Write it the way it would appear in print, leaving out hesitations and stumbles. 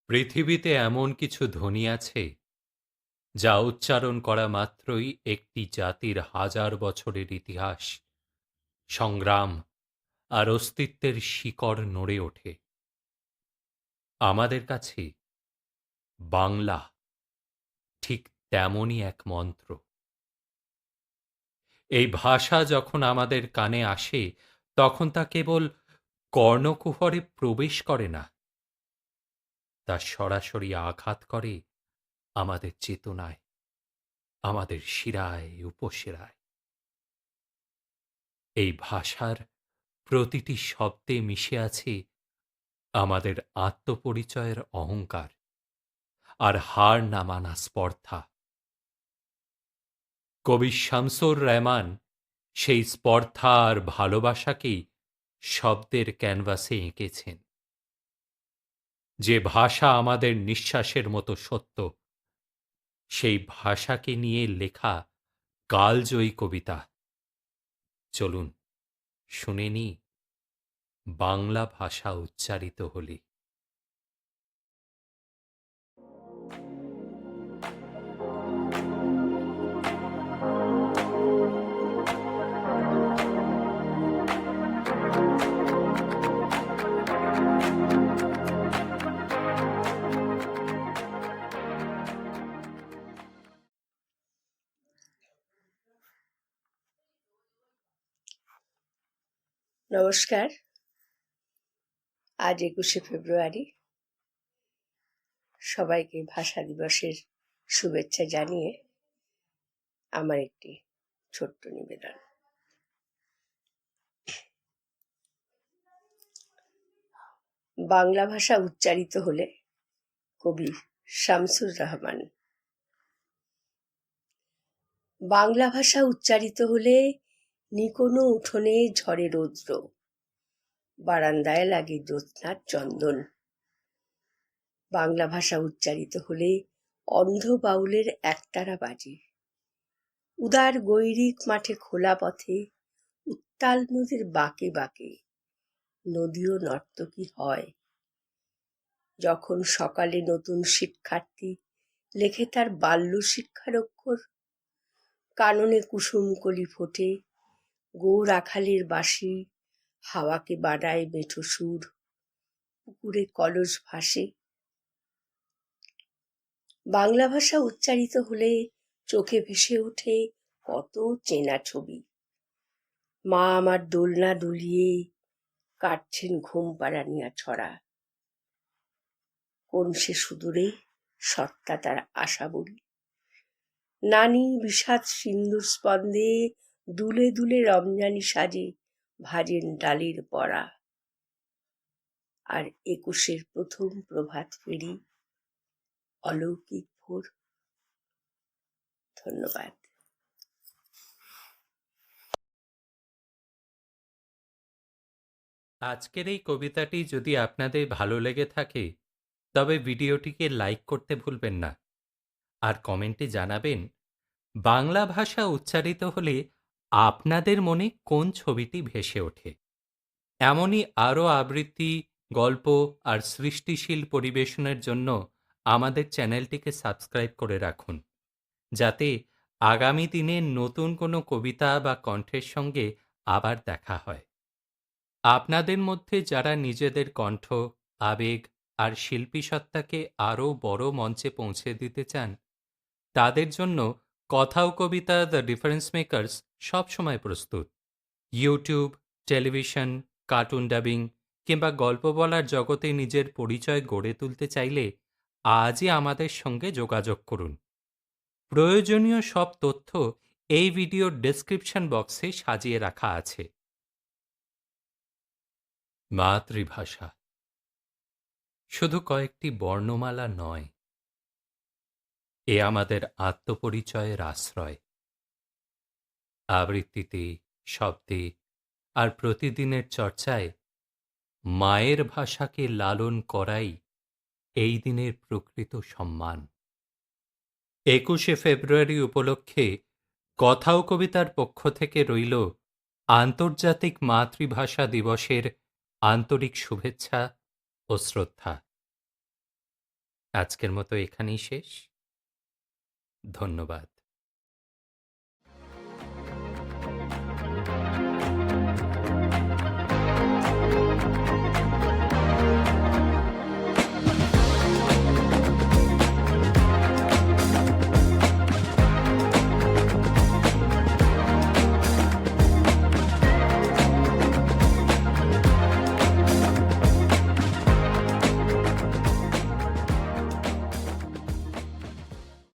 পৃথিবীতে এমন কিছু ধ্বনি আছে যা উচ্চারণ করা মাত্রই একটি জাতির হাজার বছরের ইতিহাস, সংগ্রাম আর অস্তিত্বের শিকড় নড়ে ওঠে। আমাদের কাছে বাংলা ঠিক তেমনই এক মন্ত্র। এই ভাষা যখন আমাদের কানে আসে তখন তা কেবল কর্ণকুহরে প্রবেশ করে না, তা সরাসরি আঘাত করে আমাদের চেতনায়, আমাদের শিরায় উপশিরায়। এই ভাষার প্রতিটি শব্দে মিশে আছে আমাদের আত্মপরিচয়ের অহংকার আর হার না মানা স্পর্ধা। কবি শামসুর রহমান সেই স্পর্ধা আর ভালোবাসাকেই শব্দের ক্যানভাসে এঁকেছেন। যে ভাষা আমাদের নিঃশ্বাসের মতো সত্য, সেই ভাষাকে নিয়ে লেখা কালজয়ী কবিতা। চলুন শুনে নিই বাংলা ভাষা উচ্চারিত হলে। নমস্কার। আজ ২১শে ফেব্রুয়ারি। সবাইকে ভাষা দিবসের শুভেচ্ছা জানিয়ে আমার একটি ছোট্ট নিবেদন। বাংলা ভাষা উচ্চারিত হলে কবি শামসুর রহমান। বাংলা ভাষা উচ্চারিত হলে নিকোনো উঠোনে ঝরে রৌদ্র, বারান্দায় লাগে জ্যোৎস্নার চন্দন। বাংলা ভাষা উচ্চারিত হলে অন্ধ বাউলের একতারা বাজে, উদার গৈরিক মাঠে খোলা পথে উত্তাল নদীর বাঁকে বাঁকে নদীও নর্তকী হয়। যখন সকালে নতুন শিক্ষার্থী লেখে তার বাল্য শিক্ষার অক্ষর, কাননে কুসুমকলি ফোটে, গৌর আখালির বাঁশি হাওয়াকে বাড়ায় মেঠো সুর, পুকুরে কলস ভাসে। বাংলা ভাষা উচ্চারিত হলে চোখে ভেসে ওঠে কত চেনা ছবি। মা আমার দোলনা দুলিয়ে কাটছেন ঘুম পাড়ানিয়া ছড়া, কোন সে সুদূরে সত্তা তার আশা বলি। নানি বিষাদ সিন্দুর স্পন্দে দুলে দুলে রমজানি সাজে ভাজেন ডালির বড়া। আর ২১এর প্রথম প্রভাত ফেরি অলৌকিক ভোর। ধন্যবাদ। আজকের এই কবিতাটি যদি আপনাদের ভালো লেগে থাকে তবে ভিডিওটিকে লাইক করতে ভুলবেন না, আর কমেন্টে জানাবেন বাংলা ভাষা উচ্চারিত হলে আপনাদের মনে কোন ছবিটি ভেসে ওঠে। এমনই আরও আবৃত্তি, গল্প আর সৃষ্টিশীল পরিবেশনের জন্য আমাদের চ্যানেলটিকে সাবস্ক্রাইব করে রাখুন, যাতে আগামী দিনে নতুন কোনো কবিতা বা কণ্ঠের সঙ্গে আবার দেখা হয়। আপনাদের মধ্যে যারা নিজেদের কণ্ঠ, আবেগ আর শিল্পী সত্তাকে আরও বড় মঞ্চে পৌঁছে দিতে চান, তাদের জন্য কথা ও কবিতা দ্য ডিফারেন্স মেকার্স সবসময় প্রস্তুত। ইউটিউব, টেলিভিশন, কার্টুন ডাবিং কিংবা গল্প বলার জগতে নিজের পরিচয় গড়ে তুলতে চাইলে আজই আমাদের সঙ্গে যোগাযোগ করুন। প্রয়োজনীয় সব তথ্য এই ভিডিওর ডেসক্রিপশন বক্সে সাজিয়ে রাখা আছে। মাতৃভাষা শুধু কয়েকটি বর্ণমালা নয়, এ আমাদের আত্মপরিচয়ের আশ্রয়। আবৃত্তিতে, শব্দে আর প্রতিদিনের চর্চায় মায়ের ভাষাকে লালন করাই এই দিনের প্রকৃত সম্মান। ২১শে ফেব্রুয়ারি উপলক্ষে কথা ও কবিতার পক্ষ থেকে রইল আন্তর্জাতিক মাতৃভাষা দিবসের আন্তরিক শুভেচ্ছা ও শ্রদ্ধা। আজকের মতো এখানেই শেষ। ধন্যবাদ।